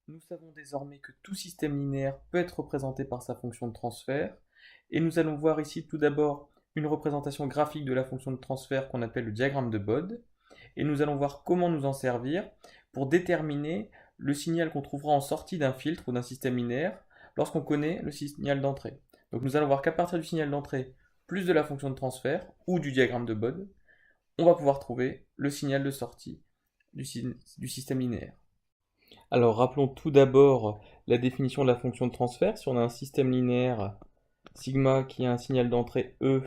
Nous savons désormais que tout système linéaire peut être représenté par sa fonction de transfert, et nous allons voir ici tout d'abord une représentation graphique de la fonction de transfert qu'on appelle le diagramme de Bode, et nous allons voir comment nous en servir pour déterminer le signal qu'on trouvera en sortie d'un filtre ou d'un système linéaire lorsqu'on connaît le signal d'entrée. Donc nous allons voir qu'à partir du signal d'entrée plus de la fonction de transfert ou du diagramme de Bode, on va pouvoir trouver le signal de sortie du système linéaire. Alors rappelons tout d'abord la définition de la fonction de transfert. Si on a un système linéaire sigma qui a un signal d'entrée E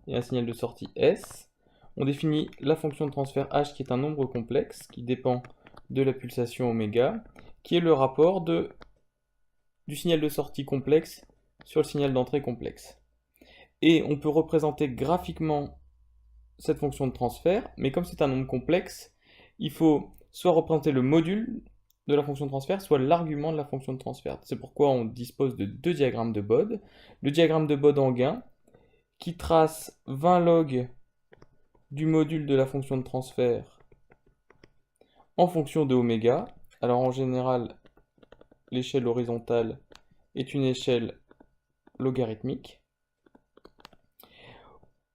et un signal de sortie S, on définit la fonction de transfert H qui est un nombre complexe qui dépend de la pulsation oméga, qui est le rapport du signal de sortie complexe sur le signal d'entrée complexe. Et on peut représenter graphiquement cette fonction de transfert, mais comme c'est un nombre complexe, il faut soit représenter le module de la fonction de transfert, soit l'argument de la fonction de transfert. C'est pourquoi on dispose de deux diagrammes de Bode. Le diagramme de Bode-Enguin, qui trace 20 log du module de la fonction de transfert en fonction de oméga. Alors en général, l'échelle horizontale est une échelle logarithmique.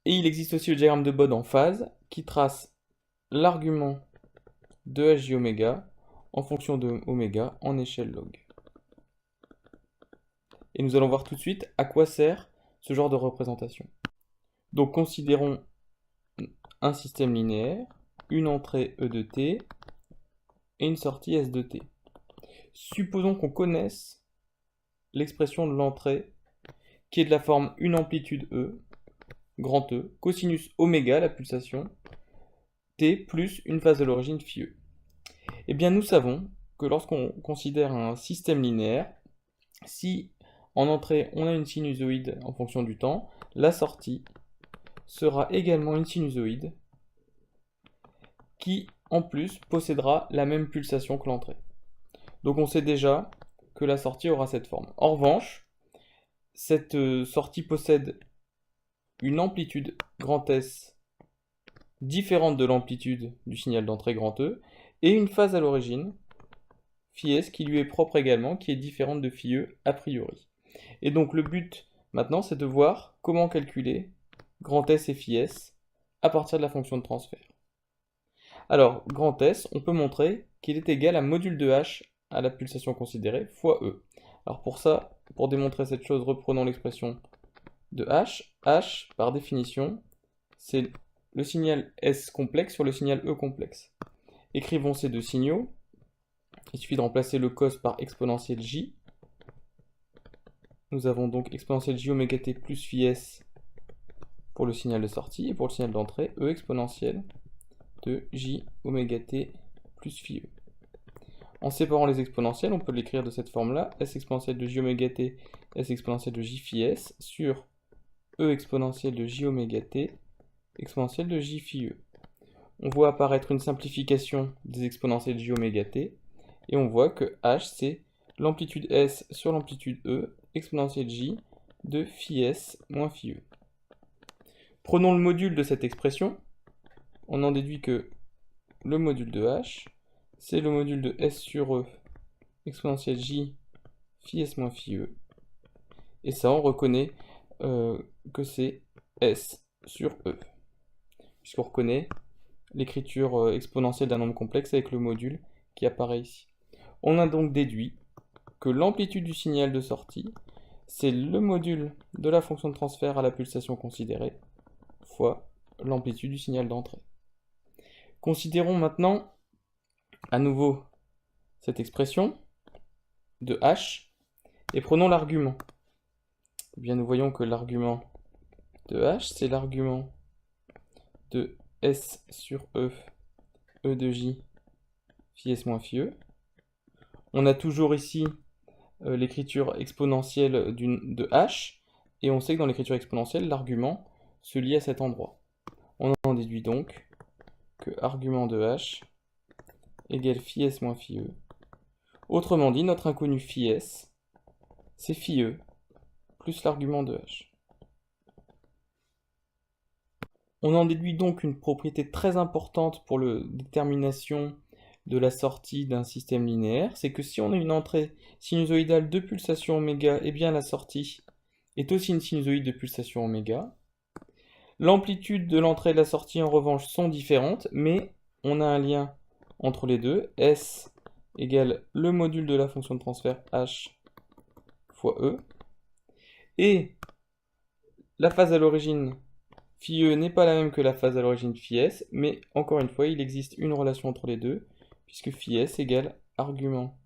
Et il existe aussi le diagramme de Bode en phase, qui trace l'argument de hj oméga en fonction de oméga en échelle log. Et nous allons voir tout de suite à quoi sert ce genre de représentation. Donc considérons un système linéaire, une entrée E de t et une sortie S de t. Supposons qu'on connaisse l'expression de l'entrée qui est de la forme une amplitude E, grand E, cosinus oméga, la pulsation, t plus une phase de l'origine phi E. Eh bien nous savons que lorsqu'on considère un système linéaire, si en entrée on a une sinusoïde en fonction du temps, la sortie sera également une sinusoïde qui en plus possédera la même pulsation que l'entrée. Donc on sait déjà que la sortie aura cette forme. En revanche, cette sortie possède une amplitude grand S différente de l'amplitude du signal d'entrée grand E et une phase à l'origine phi S qui lui est propre également, qui est différente de phi E a priori. Et donc le but maintenant c'est de voir comment calculer grand S et phi S à partir de la fonction de transfert. Alors grand S, on peut montrer qu'il est égal à module de H à la pulsation considérée fois E. Alors pour ça, pour démontrer cette chose, reprenons l'expression de H. H, par définition, c'est le signal S complexe sur le signal E complexe. Écrivons ces deux signaux. Il suffit de remplacer le cos par exponentielle J. Nous avons donc exponentielle J oméga t plus phi S pour le signal de sortie, et pour le signal d'entrée, E exponentielle de J oméga t plus phi E. En séparant les exponentielles, on peut l'écrire de cette forme-là, S exponentielle de J oméga t, S exponentielle de J phi S, sur E exponentielle de J oméga t, exponentielle de J phi E. On voit apparaître une simplification des exponentielles J oméga t, et on voit que H, c'est l'amplitude S sur l'amplitude E, exponentielle J de phi S moins phi E. Prenons le module de cette expression. On en déduit que le module de H, c'est le module de S sur E, exponentielle J phi S moins phi E. Et ça, on reconnaît que c'est S sur E, puisqu'on reconnaît l'écriture exponentielle d'un nombre complexe avec le module qui apparaît ici. On a donc déduit que l'amplitude du signal de sortie, c'est le module de la fonction de transfert à la pulsation considérée, fois l'amplitude du signal d'entrée. Considérons maintenant à nouveau cette expression de H et prenons l'argument. Eh bien, nous voyons que l'argument de H, c'est l'argument de S sur E, E de J, phi S moins phi E. On a toujours ici l'écriture exponentielle de H, et on sait que dans l'écriture exponentielle, l'argument se lie à cet endroit. On en déduit donc que argument de H égale phi S moins phi E. Autrement dit, notre inconnu phi S, c'est phi E plus l'argument de H. On en déduit donc une propriété très importante pour la détermination de la sortie d'un système linéaire, c'est que si on a une entrée sinusoïdale de pulsation oméga, eh bien la sortie est aussi une sinusoïde de pulsation oméga. L'amplitude de l'entrée et de la sortie, en revanche, sont différentes, mais on a un lien entre les deux. S égale le module de la fonction de transfert H fois E. Et la phase à l'origine phi E n'est pas la même que la phase à l'origine phi S, mais encore une fois, il existe une relation entre les deux, puisque phi S égale argument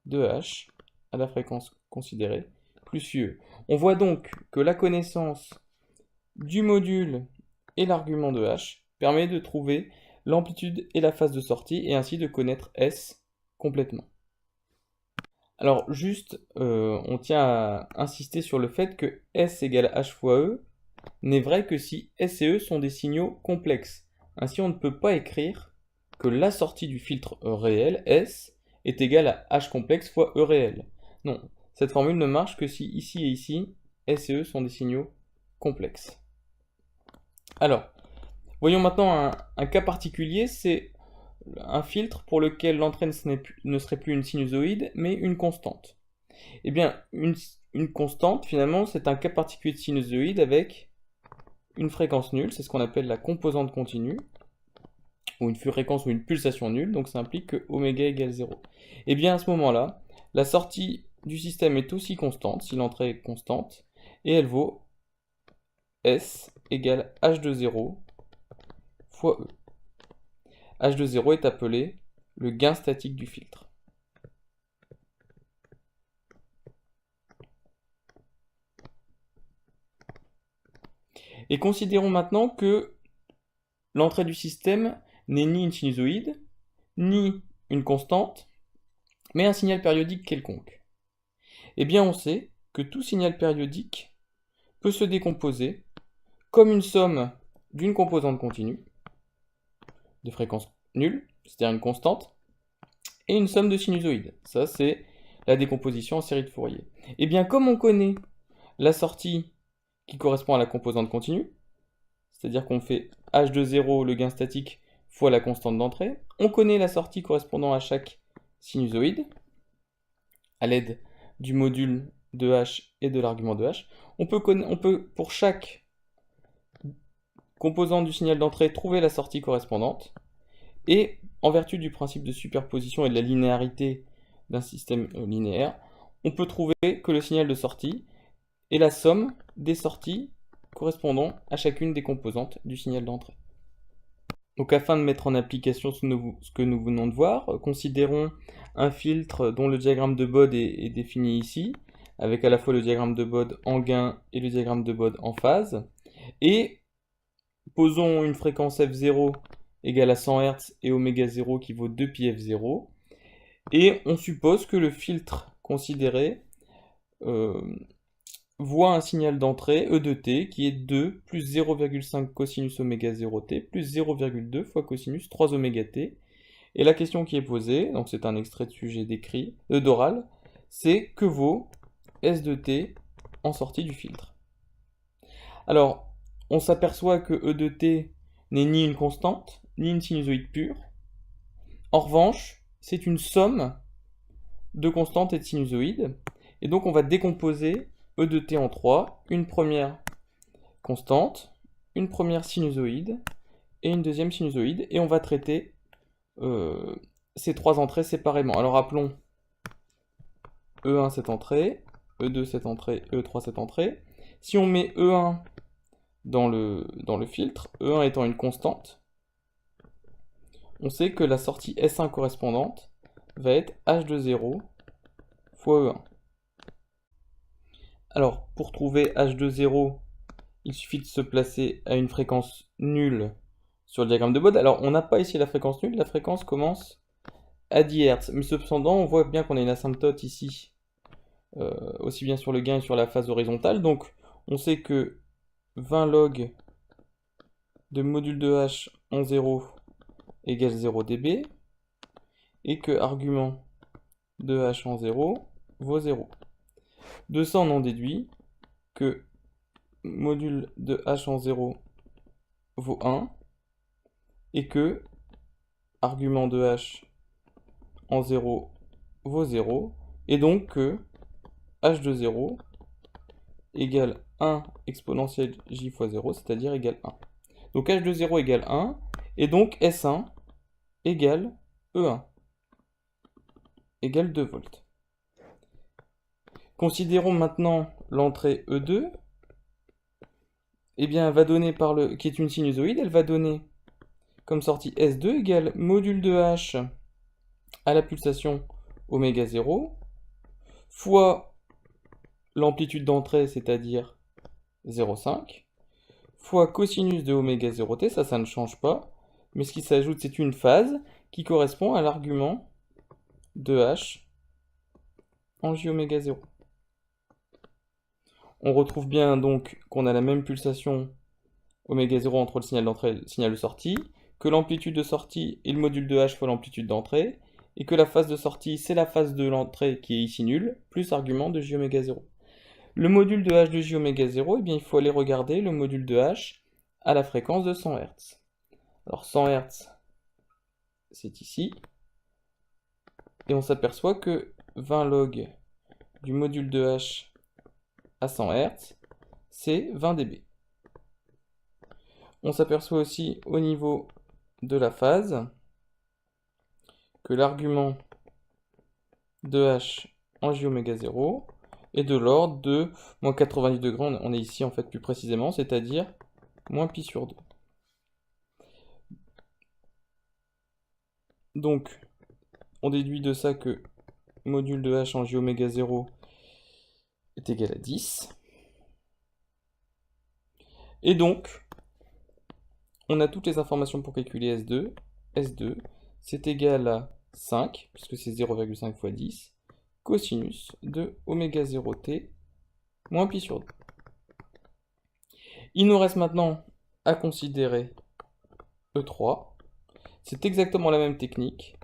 de H à la fréquence considérée, plus phi E. On voit donc que la connaissance du module et l'argument de H permet de trouver l'amplitude et la phase de sortie, et ainsi de connaître S complètement. Alors juste, on tient à insister sur le fait que S égale H fois E n'est vrai que si S et E sont des signaux complexes. Ainsi, on ne peut pas écrire que la sortie du filtre réel, S, est égale à H complexe fois E réel. Non, cette formule ne marche que si ici et ici, S et E sont des signaux complexes. Alors, voyons maintenant un cas particulier, c'est un filtre pour lequel l'entrée ne serait plus une sinusoïde, mais une constante. Eh bien, une constante, finalement, c'est un cas particulier de sinusoïde avec une fréquence nulle, c'est ce qu'on appelle la composante continue, ou une fréquence ou une pulsation nulle, donc ça implique que oméga égale 0. Et bien à ce moment-là, la sortie du système est aussi constante, si l'entrée est constante, et elle vaut S égale H de 0 fois E. H de 0 est appelé le gain statique du filtre. Et considérons maintenant que l'entrée du système n'est ni une sinusoïde, ni une constante, mais un signal périodique quelconque. Eh bien on sait que tout signal périodique peut se décomposer comme une somme d'une composante continue, de fréquence nulle, c'est-à-dire une constante, et une somme de sinusoïdes. Ça c'est la décomposition en série de Fourier. Eh bien comme on connaît la sortie qui correspond à la composante continue, c'est-à-dire qu'on fait h de 0, le gain statique, fois la constante d'entrée. On connaît la sortie correspondant à chaque sinusoïde, à l'aide du module de h et de l'argument de h. On peut, pour chaque composante du signal d'entrée, trouver la sortie correspondante. Et en vertu du principe de superposition et de la linéarité d'un système linéaire, on peut trouver que le signal de sortie est la somme des sorties correspondant à chacune des composantes du signal d'entrée. Donc afin de mettre en application ce que nous venons de voir, considérons un filtre dont le diagramme de Bode est défini ici, avec à la fois le diagramme de Bode en gain et le diagramme de Bode en phase, et posons une fréquence f0 égale à 100 Hz et oméga 0 qui vaut 2πf0, et on suppose que le filtre considéré voit un signal d'entrée, E de t, qui est 2 plus 0,5 cosinus oméga 0t plus 0,2 fois cosinus 3 oméga t. Et la question qui est posée, donc c'est un extrait de sujet d'écrit, d'oral, c'est que vaut S de t en sortie du filtre. Alors, on s'aperçoit que E de t n'est ni une constante, ni une sinusoïde pure. En revanche, c'est une somme de constantes et de sinusoïdes. Et donc on va décomposer E de t en 3, une première constante, une première sinusoïde et une deuxième sinusoïde, et on va traiter ces trois entrées séparément. Alors appelons E1 cette entrée, E2 cette entrée, E3 cette entrée. Si on met E1 dans le filtre, E1 étant une constante, on sait que la sortie S1 correspondante va être H de 0 fois E1. Alors, pour trouver H de 0, il suffit de se placer à une fréquence nulle sur le diagramme de Bode. Alors, on n'a pas ici la fréquence nulle, la fréquence commence à 10 Hz. Mais cependant, on voit bien qu'on a une asymptote ici, aussi bien sur le gain que sur la phase horizontale. Donc, on sait que 20 log de module de H en 0 égale 0 dB, et que argument de H en 0 vaut 0. De ça, on en déduit que module de H en 0 vaut 1, et que argument de H en 0 vaut 0, et donc que h de 0 égale 1 exponentielle j fois 0, c'est-à-dire égale 1. Donc h de 0 égale 1, et donc S1 égale E1, égale 2 volts. Considérons maintenant l'entrée E2, eh bien, elle va donner qui est une sinusoïde, elle va donner comme sortie S2 égale module de H à la pulsation oméga 0 fois l'amplitude d'entrée, c'est-à-dire 0,5, fois cosinus de oméga 0t, ça ne change pas, mais ce qui s'ajoute, c'est une phase qui correspond à l'argument de H en j oméga 0. On retrouve bien donc qu'on a la même pulsation oméga 0 entre le signal d'entrée et le signal de sortie, que l'amplitude de sortie est le module de H fois l'amplitude d'entrée, et que la phase de sortie, c'est la phase de l'entrée qui est ici nulle, plus argument de j oméga 0. Le module de H de j oméga 0, eh bien, il faut aller regarder le module de H à la fréquence de 100 Hz. Alors 100 Hz, c'est ici, et on s'aperçoit que 20 log du module de H à 100 Hz, c'est 20 dB. On s'aperçoit aussi au niveau de la phase que l'argument de H en j oméga 0 est de l'ordre de moins 90 degrés, on est ici en fait plus précisément, c'est-à-dire moins pi sur 2. Donc, on déduit de ça que module de H en j oméga 0 est égal à 10. Et donc, on a toutes les informations pour calculer S2. S2, c'est égal à 5, puisque c'est 0,5 fois 10, cosinus de oméga 0t moins pi sur 2. Il nous reste maintenant à considérer E3. C'est exactement la même technique.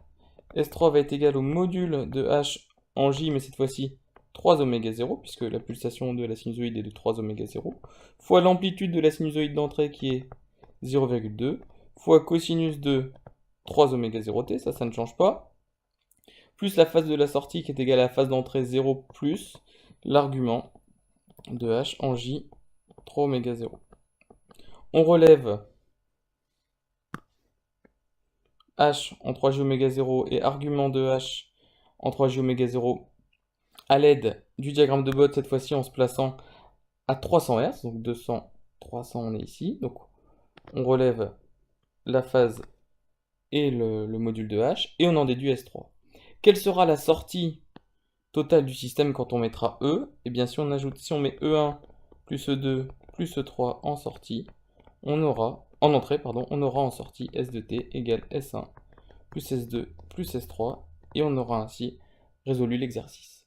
S3 va être égal au module de H en J, mais cette fois-ci 3 oméga 0, puisque la pulsation de la sinusoïde est de 3 oméga 0, fois l'amplitude de la sinusoïde d'entrée qui est 0,2, fois cosinus de 3 oméga 0t, ça ne change pas, plus la phase de la sortie qui est égale à la phase d'entrée 0 plus l'argument de H en J 3 oméga 0. On relève H en 3j oméga 0 et argument de H en 3j oméga 0 à l'aide du diagramme de Bott, cette fois-ci en se plaçant à 300 Hz, donc 200, 300 on est ici, donc on relève la phase et le module de H, et on en déduit S3. Quelle sera la sortie totale du système quand on mettra E? Et bien si on met E1 plus E2 plus E3 en sortie, on aura, en entrée, on aura en sortie S de t égale S1 plus S2 plus S3, et on aura ainsi résolu l'exercice.